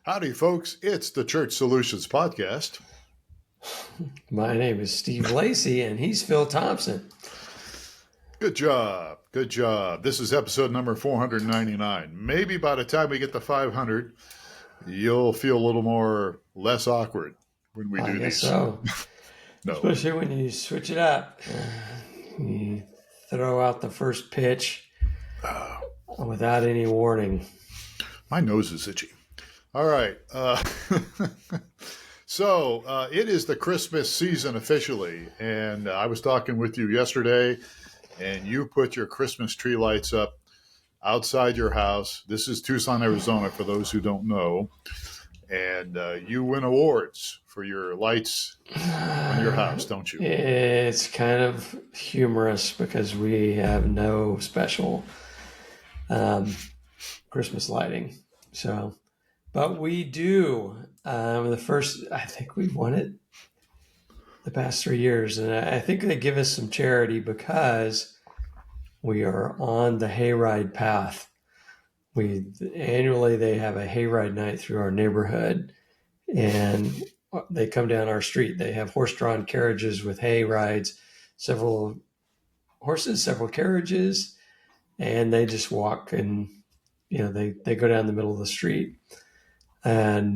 Howdy, folks. It's the Church Solutions Podcast. My name is Steve Lacy, and he's Phil Thompson. Good job. Good job. This is episode number 499. Maybe by the time we get to 500, you'll feel a little less awkward when we do these. So. No. Especially when you switch it up. You throw out the first pitch without any warning. My nose is itchy. All right. So it is the Christmas season officially, and I was talking with you yesterday, and you put your Christmas tree lights up outside your house. This is Tucson, Arizona, for those who don't know, and you win awards for your lights on your house, don't you? It's kind of humorous because we have no special Christmas lighting, but we do. I think we've won it the past 3 years. And I think they give us some charity because we are on the hayride path. Annually, they have a hayride night through our neighborhood, and they come down our street. They have horse-drawn carriages with hay rides, several horses, several carriages, and they just walk and, they go down the middle of the street and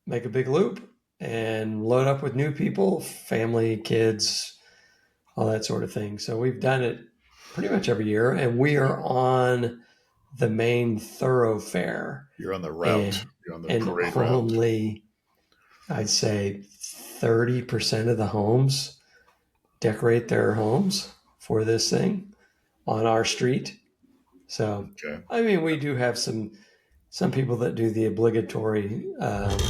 make a big loop and load up with new people, family, kids, all that sort of thing. So we've done it pretty much every year, and we are on the main thoroughfare. You're on the route. You're on the parade route. Only, I'd say 30% of the homes decorate their homes for this thing on our street. So, okay. I mean, we do have some people that do the obligatory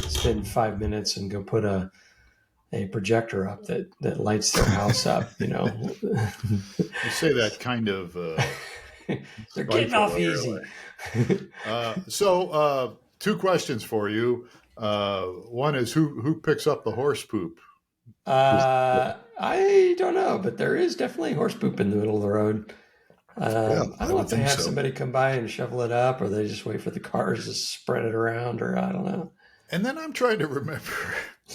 spend 5 minutes and go put a projector up that lights their house up, You say that kind of they're getting off easy. So two questions for you. One is who picks up the horse poop? I don't know, but there is definitely horse poop in the middle of the road. I don't know if they have somebody come by and shovel it up, or they just wait for the cars to spread it around, or I don't know. And then I'm trying to remember,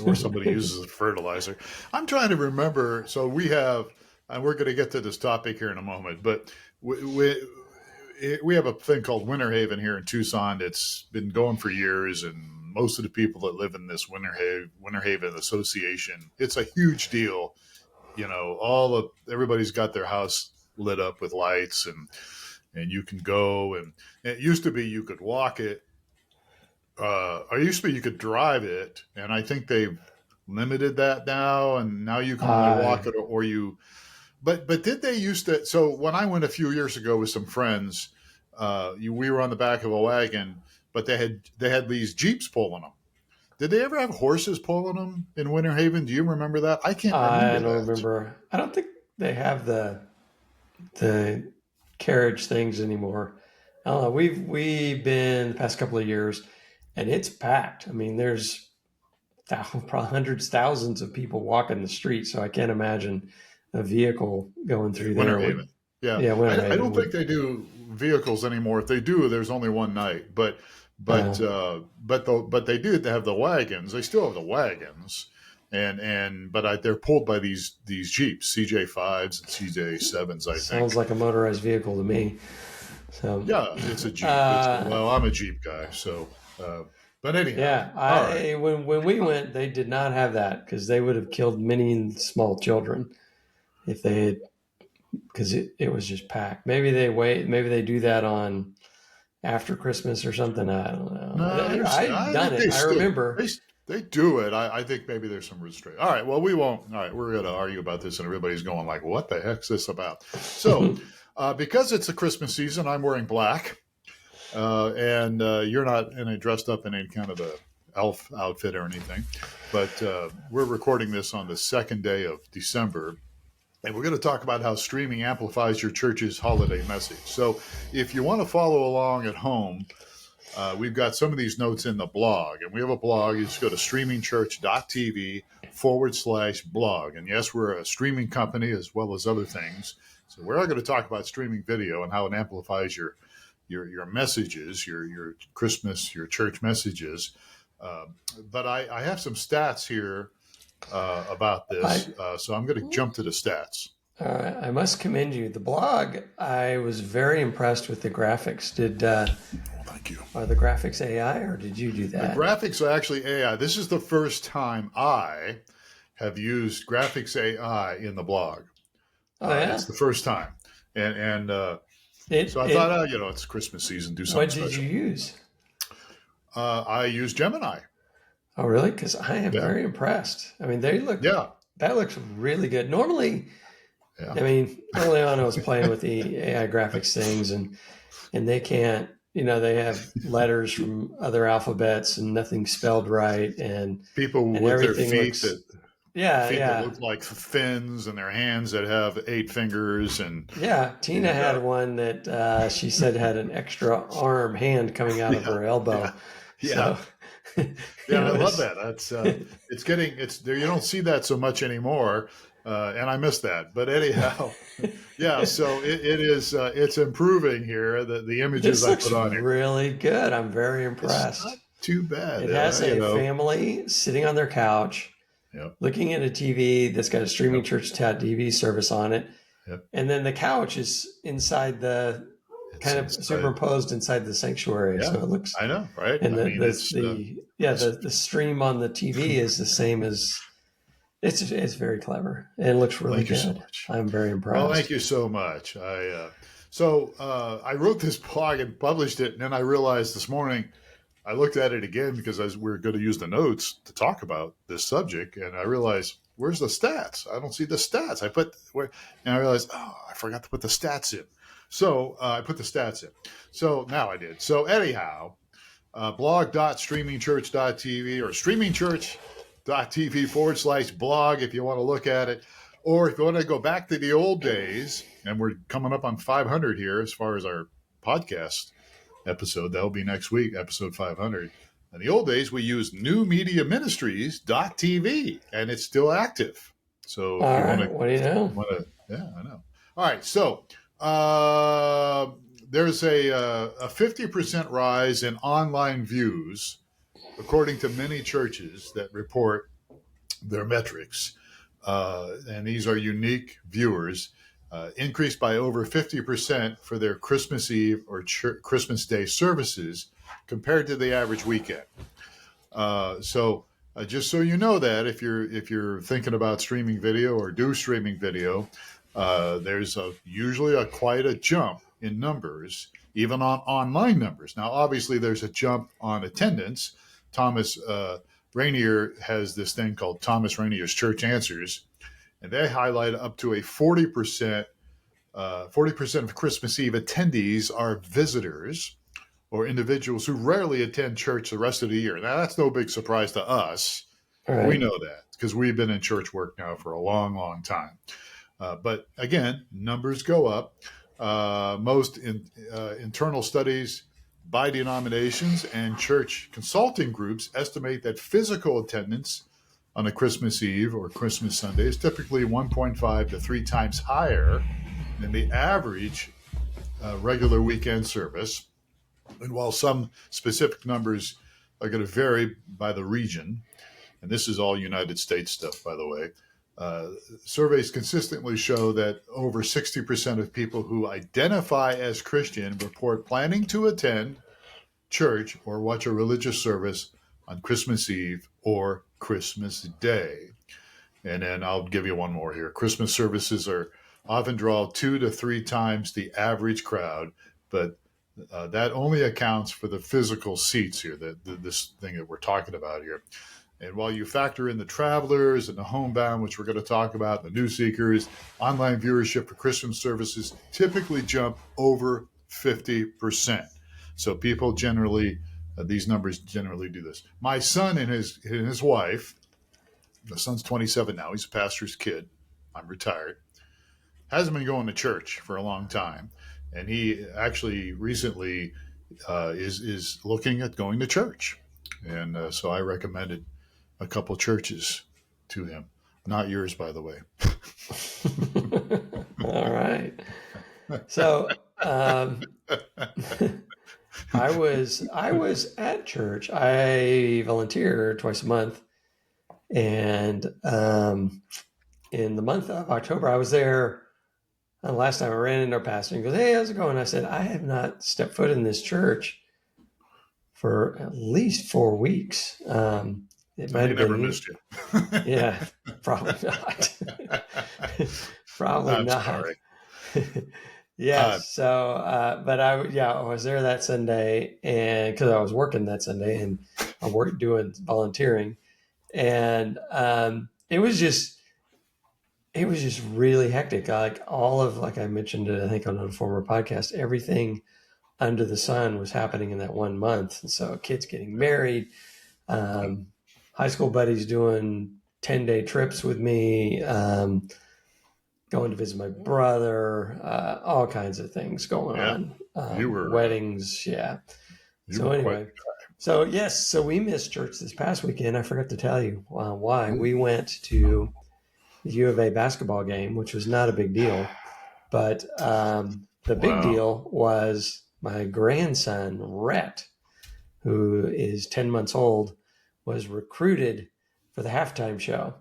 or somebody uses fertilizer. I'm trying to remember. So we have, and we're going to get to this topic here in a moment, but we have a thing called Winter Haven here in Tucson. It's been going for years, and most of the people that live in this Winter Haven Association, it's a huge deal. Everybody's got their house lit up with lights, and you can go, and it used to be you could walk it. It used to be you could drive it, and I think they've limited that now, and now you can only walk it or you. But did they used to? So when I went a few years ago with some friends, we were on the back of a wagon, but they had these Jeeps pulling them. Did they ever have horses pulling them in Winter Haven? Do you remember that? I can't remember. I don't remember. I don't think they have the carriage things anymore. I don't know. We've been the past couple of years, and it's packed. I mean, there's probably hundreds, thousands of people walking the street. So I can't imagine a vehicle going through Winter there. Haven. Yeah. I don't think they do vehicles anymore. If they do, there's only one night. But they do have the wagons. They still have the wagons. But they're pulled by these Jeeps, CJ5s and CJ7s, I think. Sounds like a motorized vehicle to me. So yeah, it's a Jeep. I'm a Jeep guy, so. But anyhow. Yeah, when we went, they did not have that because they would have killed many small children if they had, because it was just packed. Maybe they do that on after Christmas or something. I don't know. No, I've done it. I remember. They do it. I think maybe there's some restraint. All right. Well, we won't. All right. We're going to argue about this, and everybody's going like, what the heck's this about? So because it's the Christmas season, I'm wearing black. And you're not dressed up in any kind of a elf outfit or anything. But we're recording this on the second day of December. And we're going to talk about how streaming amplifies your church's holiday message. So if you want to follow along at home, we've got some of these notes in the blog. And we have a blog. You just go to streamingchurch.tv/blog. And yes, we're a streaming company as well as other things. So we're going to talk about streaming video and how it amplifies your your messages, your Christmas, your church messages. Uh, but I have some stats here about this, I so I'm going to jump to the stats. I must commend you. The blog, I was very impressed with the graphics. Thank you. Are the graphics AI or did you do The that? graphics are actually AI. This is the first time I have used graphics AI in the blog. Oh yeah. It's the first time, and It so I thought, it. it's Christmas season, do something What did you special. use? I use Gemini. Oh really? Because I am Yeah, very impressed. I mean, they look. yeah, That looks really good. Normally, yeah. I mean, early on I was playing with the AI graphics things, and they can't. They have letters from other alphabets and nothing spelled right, People and with their everything feet looks. Yeah, that yeah. look like fins, and their hands that have 8 fingers, Yeah, Tina and had one that she said had an extra arm hand coming out of yeah, her yeah, elbow. yeah. So, Yeah, I love it's that. It's there. You don't see that so much anymore, and I miss that. But anyhow, yeah. So it is. It's improving here. The images this I looks put on here. really good. I'm very It's not impressed. too bad. It has You a know. family sitting on their couch, Yep. looking at a TV that's got a streaming Yep. church TV service on it, Yep. and then the couch is inside the It's kind of inside. superimposed inside the sanctuary. So Yeah, it looks, I know, right? and I mean, it's the stream on the TV is the same as it's very clever and it looks really thank you so good. much. I'm very Well, thank impressed. you so much. I wrote this blog and published it, and then I realized this morning I looked at it again because we're going to use the notes to talk about this subject, and I realized where's the stats? I don't see the stats. And I realized I forgot to put the stats in. So I put the stats in. So now I did. So anyhow, blog.streamingchurch.tv or streamingchurch.tv /blog if you want to look at it. Or if you want to go back to the old days, and we're coming up on 500 here as far as our podcast episode, that'll be next week, episode 500. In the old days, we used newmediaministries.tv, and it's still active. So if All you want right, what do you know? to, yeah, I know. All right, so there's a 50% rise in online views, according to many churches that report their metrics. And these are unique viewers, increased by over 50% for their Christmas Eve or Christmas Day services compared to the average weekend. Just so you know that if you're thinking about streaming video or do streaming video, there's usually quite a jump in numbers, even on online numbers. Now, obviously, there's a jump on attendance. Thomas Rainier has this thing called Thomas Rainier's Church Answers, and they highlight up to a 40% of Christmas Eve attendees are visitors or individuals who rarely attend church the rest of the year. Now, that's no big surprise to us. All We right. know that because we've been in church work now for a long, long time. But again, numbers go up. Most internal studies by denominations and church consulting groups estimate that physical attendance on a Christmas Eve or Christmas Sunday is typically 1.5 to 3 times higher than the average regular weekend service. And while some specific numbers are going to vary by the region, and this is all United States stuff, by the way, surveys consistently show that over 60% of people who identify as Christian report planning to attend church or watch a religious service on Christmas Eve or Christmas Day. And then I'll give you one more here. Christmas services are often draw 2 to 3 times the average crowd, but that only accounts for the physical seats here, this thing that we're talking about here. And while you factor in the travelers and the homebound, which we're going to talk about, the new seekers, online viewership for Christmas services typically jump over 50%. So people generally, these numbers generally do this. My son and his wife, the son's 27 now, he's a pastor's kid. I'm retired. Hasn't been going to church for a long time. And he actually recently is looking at going to church. And so I recommended a couple churches to him. Not yours, by the way. All right. So I was at church. I volunteer twice a month, and in the month of October, I was there. Last time I ran into our pastor and he goes, "Hey, how's it going?" I said, "I have not stepped foot in this church for at least 4 weeks." It might have never been, missed you. yeah, probably not. Probably I'm not. sorry. Yes. So, but I was there that Sunday, and because I was working that Sunday and I worked doing volunteering, and it was just really hectic. Like like I mentioned it, I think on a former podcast, everything under the sun was happening in that 1 month. And so kids getting married, high school buddies doing 10-day trips with me, going to visit my brother, all kinds of things going on. You were weddings. Yeah. So anyway, so we missed church this past weekend. I forgot to tell you why. We went to the U of A basketball game, which was not a big deal, but the big deal was my grandson, Rhett, who is 10 months old, was recruited for the halftime show.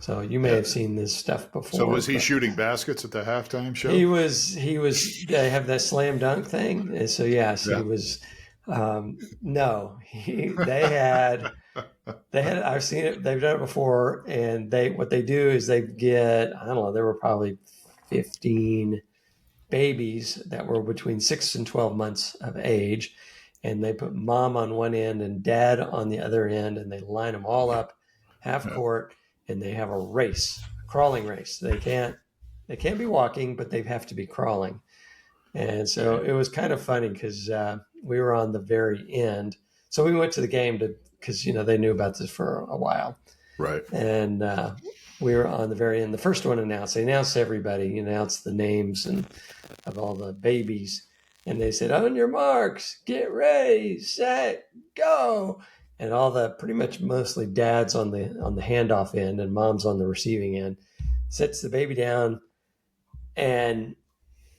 So you may have seen this stuff before. So was he shooting baskets at the halftime show? He was, they have that slam dunk thing. And so, yes, he was, they had, I've seen it, they've done it before. And what they do is they get, I don't know, there were probably 15 babies that were between 6 and 12 months of age. And they put mom on one end and dad on the other end, and they line them all up half court, and they have a crawling race. They can't be walking, but they have to be crawling. And so it was kind of funny because we were on the very end. So we went to the game because they knew about this for a while. Right. And we were on the very end. The first one announced. They announced everybody, announced the names of all the babies. And they said, "On your marks, get ready, set, go." And all pretty much mostly dads on the handoff end and moms on the receiving end, sets the baby down, and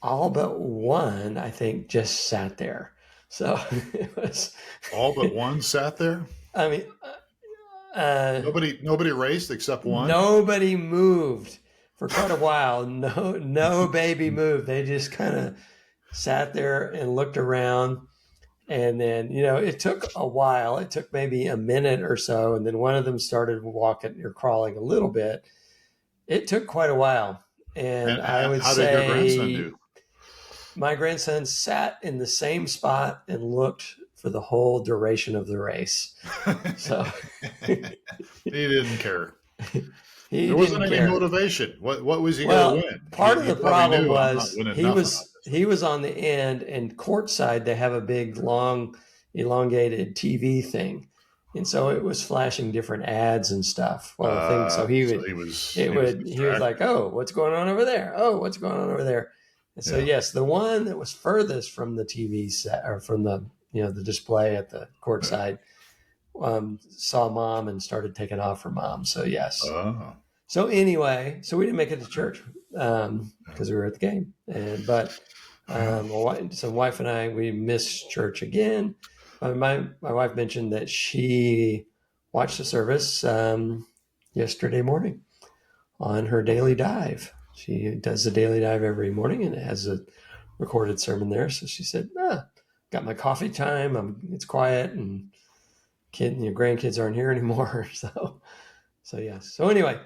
all but one, I think, just sat there. So it was all but one sat there. I mean, nobody raced except one. Nobody moved for quite a while. No baby moved. They just kind of sat there and looked around. And then, it took a while. It took maybe a minute or so. And then one of them started walking or crawling a little bit. It took quite a while. And I would say, how did your grandson do? My grandson sat in the same spot and looked for the whole duration of the race. So he didn't care. There wasn't any motivation. What was he going to win? Part of the problem was he was on the end, and courtside they have a big, long, elongated TV thing, and so it was flashing different ads and stuff. So he was like, "Oh, what's going on over there? Oh, what's going on over there?" And so yes, the one that was furthest from the TV set or from the the display at the courtside saw mom and started taking off for mom. So yes. So anyway, so we didn't make it to church because we were at the game. But my wife and I, we missed church again. My wife mentioned that she watched the service yesterday morning on her daily dive. She does the daily dive every morning and it has a recorded sermon there. So she said, got my coffee time. It's quiet and grandkids aren't here anymore. So yes. So anyway.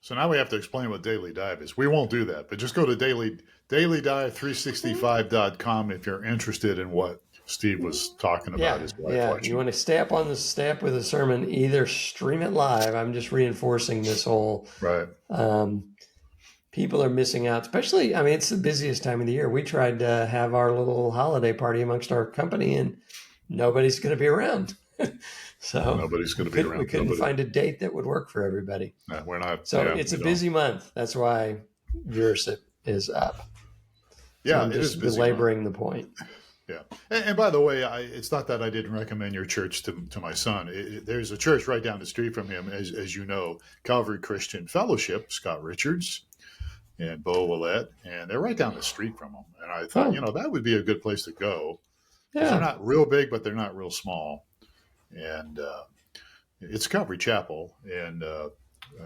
So now we have to explain what Daily Dive is. We won't do that, but just go to dailydive365.com if you're interested in what Steve was talking about. His wife watching. You want to stay up with the sermon, either stream it live. I'm just reinforcing this whole right. People are missing out, especially, it's the busiest time of the year. We tried to have our little holiday party amongst our company and nobody's going to be around. So nobody's going to be around. We couldn't find a date that would work for everybody. No, we're not. So it's a busy month. That's why viewership is up. Yeah, so I'm just belaboring the point. Yeah. And by the way, it's not that I didn't recommend your church to my son. There's a church right down the street from him, as you know, Calvary Christian Fellowship, Scott Richards. and Beau Willette, and they're right down the street from them. And I thought, Oh, that would be a good place to go because they're yeah. not real big, but they're not real small. And it's Calvary Chapel, and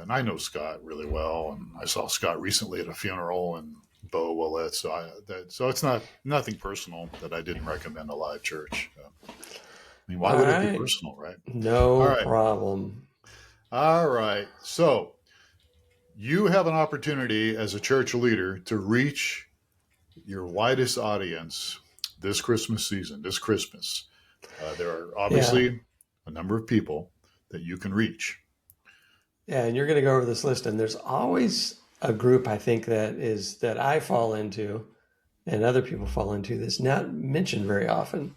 I know Scott really well, and I saw Scott recently at a funeral, and Beau Willette. So it's not nothing personal that I didn't recommend a live church. I mean, why All would it be right. personal, right? All No right. problem. All right. So you have an opportunity as a church leader to reach your widest audience this Christmas season, this Christmas. There are Yeah. obviously a number of people that you can reach. Yeah. And you're going to go over this list, and there's always a group I think that I fall into and other people fall into that's not mentioned very often.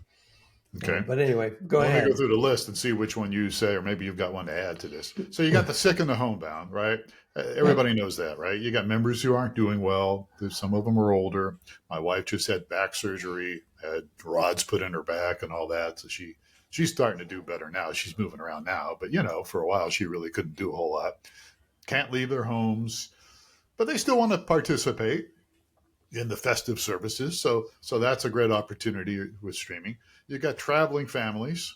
Okay. But anyway, go Let me go ahead. through the list and see which one you say, or maybe you've got one to add to this. So you got the sick and the homebound, right? Yep. Everybody knows that, right? You got members who aren't doing well. Some of them are older. My wife just had back surgery, had rods put in her back and all that. So she's starting to do better now. She's moving around now, but for a while she really couldn't do a whole lot. Can't leave their homes, but they still want to participate in the festive services. So that's a great opportunity with streaming. You've got traveling families,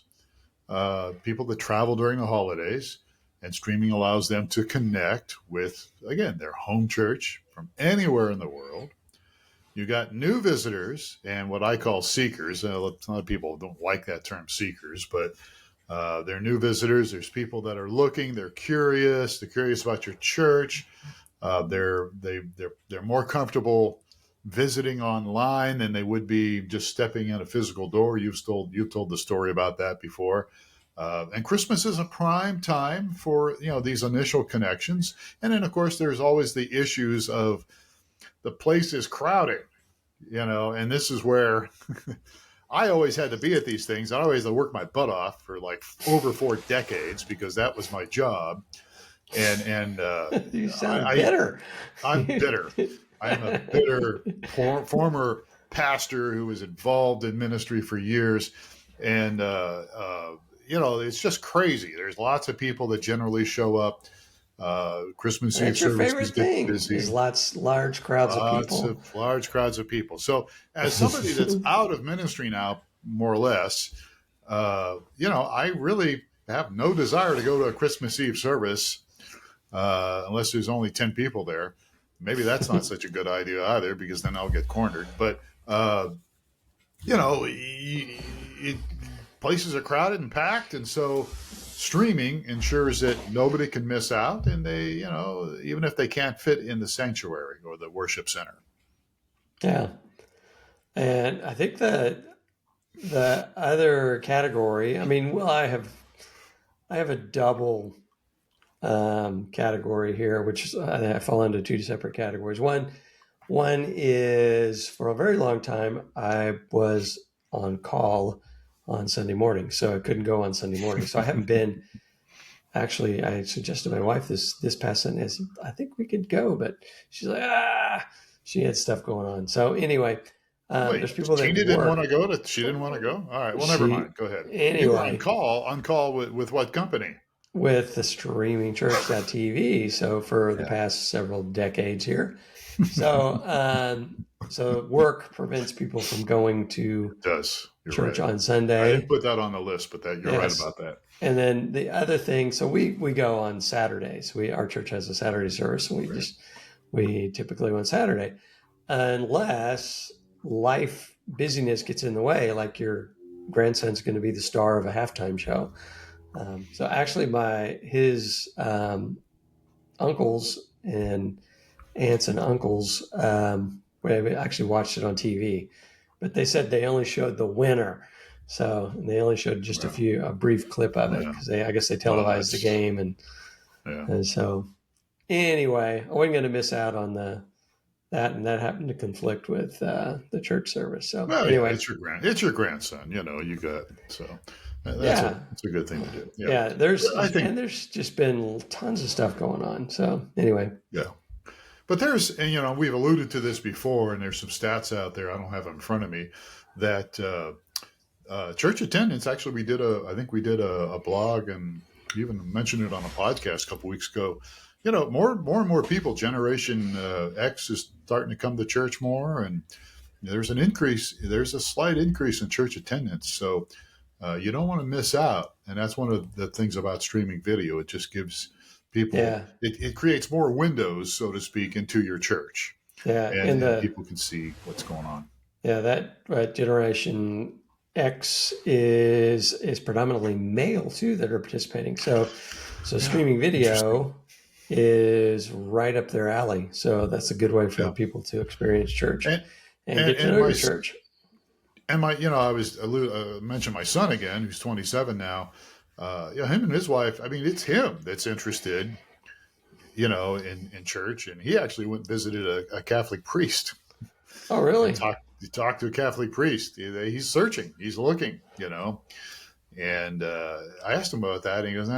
people that travel during the holidays, and streaming allows them to connect with, again, their home church from anywhere in the world. You got new visitors and what I call seekers. A lot of people don't like that term seekers, but they're new visitors. There's people that are looking, they're curious about your church. They're more comfortable visiting online than they would be just stepping in a physical door. You've told the story about that before. And Christmas is a prime time for these initial connections. And then of course there's always the issues of the place is crowded, and this is where I always had to be at these things. I always had to work my butt off for like over 4 decades because that was my job. And You sound bitter. I'm bitter. I am a bitter former pastor who was involved in ministry for years. And, it's just crazy. There's lots of people that generally show up. Christmas Eve That's your services favorite get thing busy. is large crowds of people. Large crowds of people. So as somebody that's out of ministry now, more or less, I really have no desire to go to a Christmas Eve service unless there's only 10 people there. Maybe that's not such a good idea either because then I'll get cornered. But, places are crowded and packed. And so streaming ensures that nobody can miss out. And they, even if they can't fit in the sanctuary or the worship center. Yeah. And I think that the other category, I mean, well, I have a double category here, which I fall into two separate categories. One is for a very long time, I was on call on Sunday morning, so I couldn't go on Sunday morning. So I haven't been. Actually, I suggested to my wife this past Sunday. I said, I think we could go, but she's like, she had stuff going on. So anyway, Wait, there's people that didn't work. want to go she didn't want to go. All right. Well, never mind. Go ahead. You were Anyway, on call with what company? with the streaming church.tv. So for the past several decades here. So, so work prevents people from going to church right. on Sunday. I didn't put that on the list, but you're right about that. And then the other thing, so we go on Saturdays. Our church has a Saturday service, and we typically go on Saturday, unless life busyness gets in the way, like your grandson's going to be the star of a halftime show. So actually, his uncles and aunts and uncles, we actually watched it on TV, but they said they only showed the winner. So they only showed just a brief clip of it because I guess they televised the game. And so anyway, I wasn't going to miss out on that. And that happened to conflict with the church service. So anyway, it's your grandson, you got, so that's a good thing to do. Yeah. There's just been tons of stuff going on. So anyway. Yeah. But we've alluded to this before, and there's some stats out there. I don't have them in front of me that, church attendance, actually, I think we did a blog and even mentioned it on a podcast a couple weeks ago. more and more people, Generation X is starting to come to church more, and there's an increase. There's a slight increase in church attendance. So you don't want to miss out. And that's one of the things about streaming video. It just gives people, Yeah. it creates more windows, so to speak, into your church. Yeah. And people can see what's going on. Yeah, that Generation X is predominantly male too that are participating. So streaming video is right up their alley. So that's a good way for people to experience church and get to know your church. And I was mentioned my son again, who's 27 now. Him and his wife. I mean, it's him that's interested, in church, and he actually went and visited a Catholic priest. Oh, really? He talked to a Catholic priest. He's searching. He's looking. And I asked him about that, and he goes,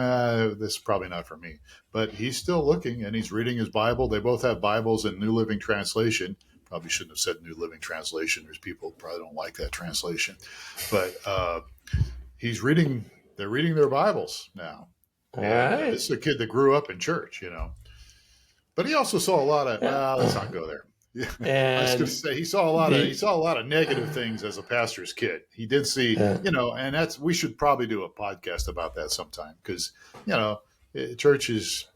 this is probably not for me. But he's still looking, and he's reading his Bible. They both have Bibles in New Living Translation. Probably shouldn't have said New Living Translation. There's people who probably don't like that translation. But they're reading their Bibles now. All right. This is a kid that grew up in church, But he also saw a lot of, let's not go there. I was going to say he saw a lot of negative things as a pastor's kid. He did see, and we should probably do a podcast about that sometime because, churches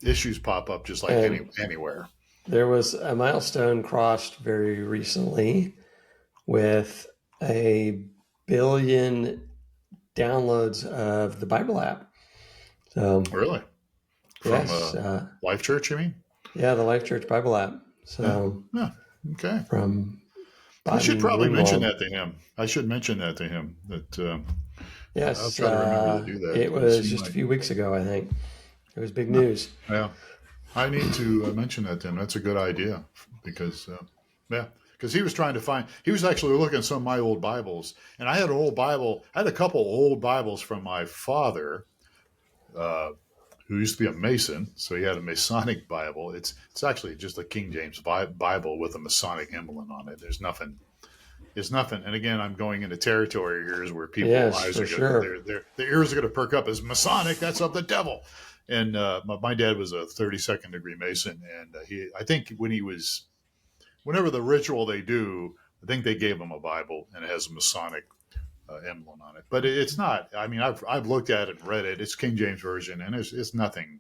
issues pop up just like anywhere. There was a milestone crossed very recently with 1 billion downloads of the Bible app. So really, from Life Church, you mean? Yeah, the Life Church Bible app. So, okay. From I should probably mention that to him. That yes, I'll try to remember to do that. It was just a few weeks ago, I think. It was big news. Yeah, I need to mention that to him. That's a good idea because he was trying to find. He was actually looking at some of my old Bibles, and I had an old Bible. I had a couple old Bibles from my father. Who used to be a Mason, so he had a Masonic Bible. It's actually just a King James Bible with a Masonic emblem on it. There's nothing. And again, I'm going into territory here where people's eyes are their ears are going to perk up as Masonic. That's of the devil. And my dad was a 32nd degree Mason, and I think whenever the ritual they do, I think they gave him a Bible and it has a Masonic emblem on it, but it's not. I mean, I've looked at it and read it. It's King James version, and it's nothing.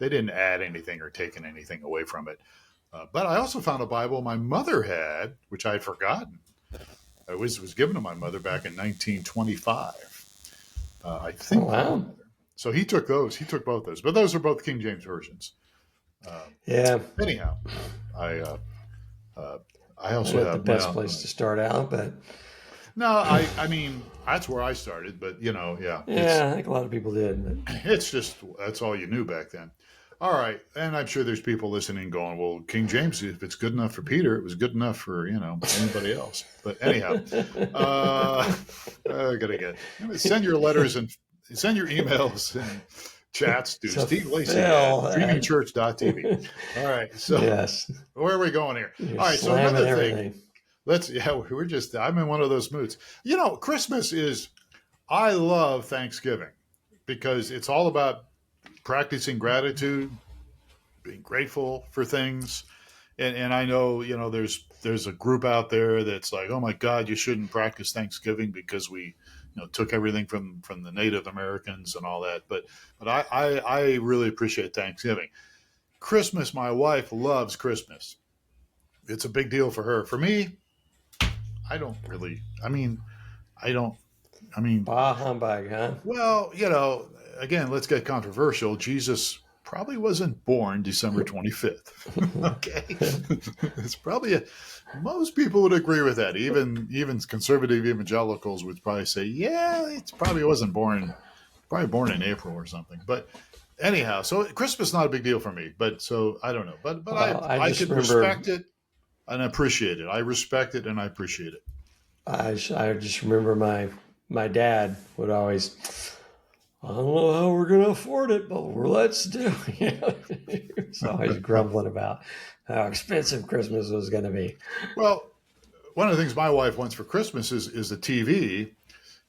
They didn't add anything or taken anything away from it. But I also found a Bible my mother had, which I had forgotten. It was given to my mother back in 1925. I think. Oh, wow. So he took those. He took both those, but those are both King James versions. Anyhow, I also have the best place to start out, but. No, I mean, that's where I started, but Yeah, I think a lot of people did. But. It's just, that's all you knew back then. All right. And I'm sure there's people listening going, well, King James, if it's good enough for Peter, it was good enough for, anybody else. But anyhow, send your letters and send your emails and chats to Steve Lacy at dreamingchurch.tv. All right. So yes. Where are we going here? You're all right. So another everything. thing. I'm in one of those moods. Christmas I love Thanksgiving because it's all about practicing gratitude, being grateful for things. And I know, there's a group out there that's like, oh my God, you shouldn't practice Thanksgiving because we, took everything from the Native Americans and all that. But I really appreciate Thanksgiving. Christmas, my wife loves Christmas. It's a big deal for her. For me, bah humbug, huh? Well, again, let's get controversial. Jesus probably wasn't born December 25th. Okay. It's probably most people would agree with that. Even conservative evangelicals would probably say, yeah, it's probably wasn't born in April or something. But anyhow, so Christmas is not a big deal for me. But so I don't know. But I can respect it and appreciate it. I respect it and I appreciate it. I just remember my dad would always, I don't know how we're going to afford it, but let's do it. He's always grumbling about how expensive Christmas was going to be. Well, one of the things my wife wants for Christmas is a TV.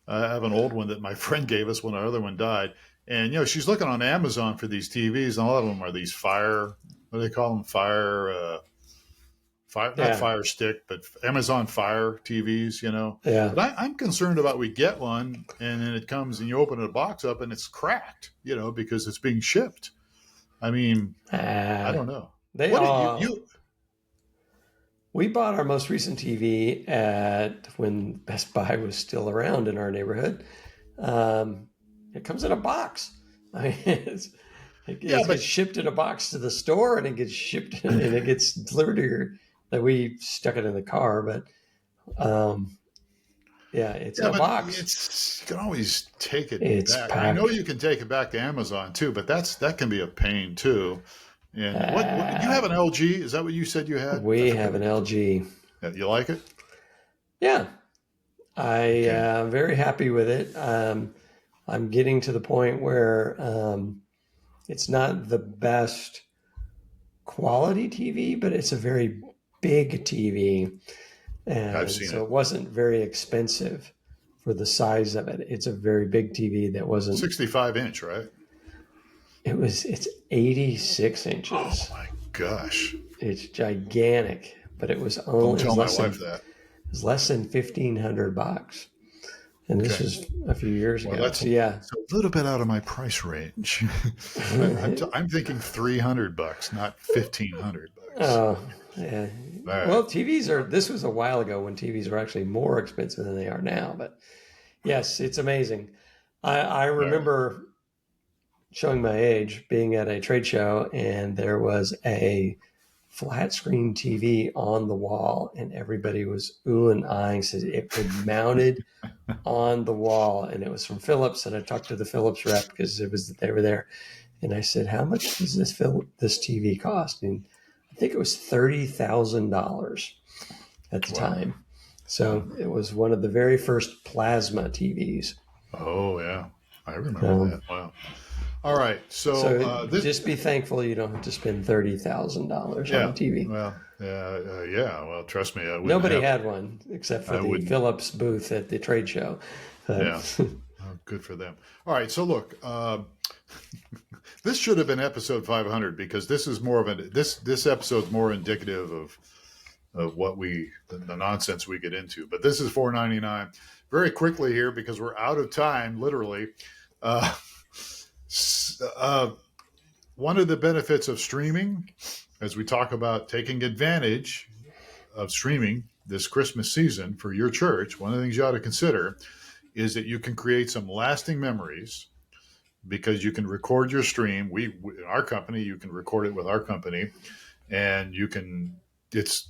I have an old one that my friend gave us when our other one died. And she's looking on Amazon for these TVs, and a lot of them are these Fire. What do they call them? Fire, not Yeah. Fire Stick, but Amazon Fire TVs. Yeah. But I'm concerned about we get one, and then it comes, and you open the box up, and it's cracked. Because it's being shipped. I mean, I don't know. They What are. you We bought our most recent TV when Best Buy was still around in our neighborhood. It comes in a box. I mean, it gets shipped in a box to the store, and it gets shipped and it gets delivered to your. That we stuck it in the car, but it's in a box. You can always take it back. Packed. I know you can take it back to Amazon too, but that can be a pain too. And what you have an LG? Is that what you said you had? We have an LG. Yeah, you like it? Yeah, I'm very happy with it. I'm getting to the point where it's not the best quality TV, but it's a very big TV. And I've seen it wasn't very expensive for the size of it. It's a very big TV that wasn't 65-inch, right? It's 86 inches. Oh my gosh. It's gigantic, but it was Don't tell my wife that. It was less than $1,500. And this was a few years ago. That's a little bit out of my price range. I'm thinking $300, not $1,500. Oh, yeah. Right. Well, this was a while ago when TVs were actually more expensive than they are now. But yes, it's amazing. I remember showing my age, being at a trade show, and there was a flat screen TV on the wall, and everybody was ooh and ahhing, said it was mounted on the wall, and it was from Philips. And I talked to the Philips rep because they were there, and I said, "How much does this TV cost?" And I think it was $30,000 at the time. So it was one of the very first plasma TVs. Oh yeah, I remember that. Wow. All right, so just be thankful you don't have to spend $30,000 on a TV. Well, well, trust me, nobody had one except for the Philips booth at the trade show. Yeah, good for them. All right, so look, this should have been episode 500 because this is more of this episode's more indicative of what the nonsense we get into. But this is 499. Very quickly here because we're out of time, literally. One of the benefits of streaming, as we talk about taking advantage of streaming this Christmas season for your church, one of the things you ought to consider is that you can create some lasting memories because you can record your stream. In our company, you can record it with our company, and you can. It's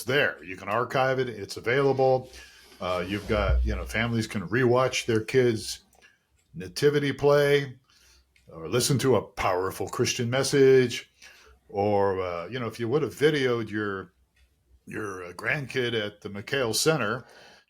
there. You can archive it. It's available. You've got families can rewatch their kids' nativity play, or listen to a powerful Christian message, or if you would have videoed your grandkid at the McHale Center,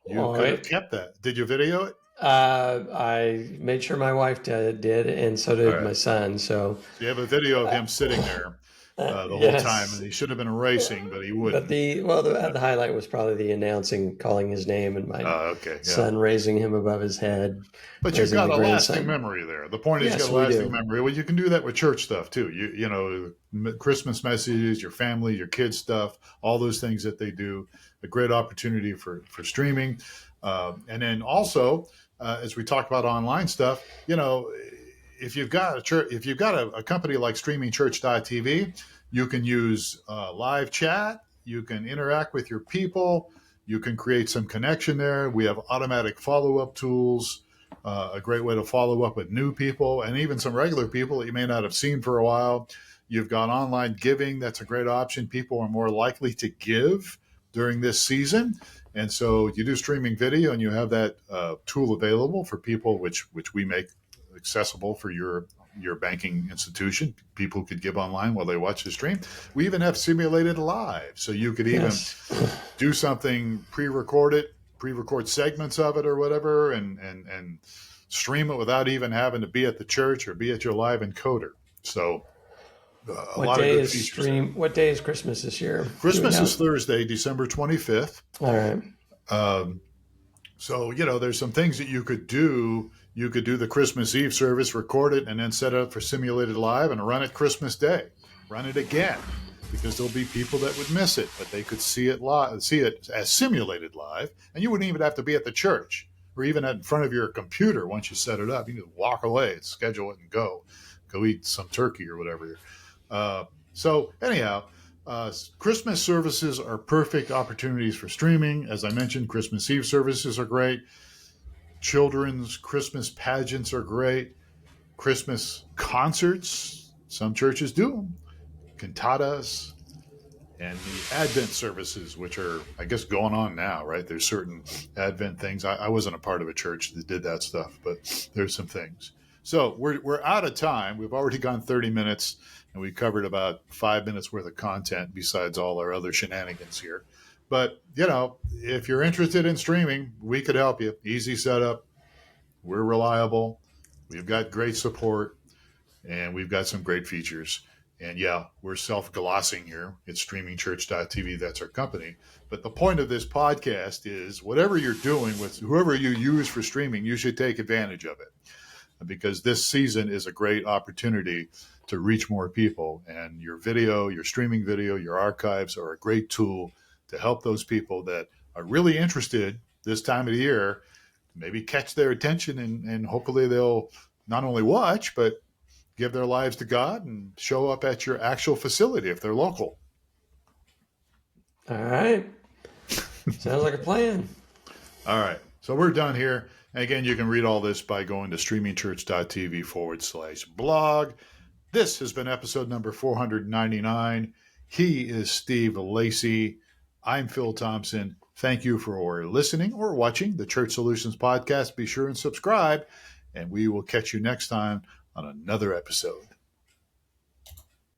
you could have kept that. Did you video it? I made sure my wife did, and so did my son. So you have a video of him sitting there the whole time, and he should have been racing, but he wouldn't. But the highlight was probably the announcing, calling his name, and my son raising him above his head. But you've got a lasting memory there. The point is, you've got a lasting memory. Well, you can do that with church stuff too. Christmas messages, your family, your kids stuff, all those things that they do. A great opportunity for streaming, and then also as we talk about online stuff, if you've got a company like streamingchurch.tv, you can use live chat. You can interact with your people. You can create some connection there. We have automatic follow-up tools, a great way to follow up with new people and even some regular people that you may not have seen for a while. You've got online giving. That's a great option. People are more likely to give during this season. And so you do streaming video and you have that tool available for people, which we make accessible for your banking institution. People could give online while they watch the stream. We even have simulated live. So you could even do something, pre-record segments of it or whatever, and stream it without even having to be at the church or be at your live encoder. So what day is Christmas this year? Christmas is Thursday, December 25th. All right. So, there's some things that you could do You could do the Christmas Eve service, record it, and then set it up for simulated live and run it Christmas Day. Run it again, because there'll be people that would miss it, but they could see it live, see it as simulated live, and you wouldn't even have to be at the church or even in front of your computer once you set it up. You can just walk away, schedule it, and go eat some turkey or whatever. So anyhow, Christmas services are perfect opportunities for streaming. As I mentioned, Christmas Eve services are great. Children's Christmas pageants are great. Christmas concerts, some churches do them. Cantatas, and the Advent services, which are, I guess, going on now, right? There's certain Advent things. I wasn't a part of a church that did that stuff, but there's some things. So we're out of time. We've already gone 30 minutes, and we covered about 5 minutes worth of content besides all our other shenanigans here. But, if you're interested in streaming, we could help you. Easy setup. We're reliable. We've got great support, and we've got some great features. And yeah, we're self-glossing here. It's streamingchurch.tv. That's our company. But the point of this podcast is whatever you're doing with whoever you use for streaming, you should take advantage of it, because this season is a great opportunity to reach more people. And your video, your streaming video, your archives are a great tool to help those people that are really interested this time of the year, maybe catch their attention, and hopefully they'll not only watch, but give their lives to God and show up at your actual facility if they're local. All right. Sounds like a plan. All right. So we're done here. And again, you can read all this by going to streamingchurch.tv/blog. This has been episode number 499. He is Steve Lacy. I'm Phil Thompson. Thank you for listening or watching the Church Solutions Podcast. Be sure and subscribe, and we will catch you next time on another episode.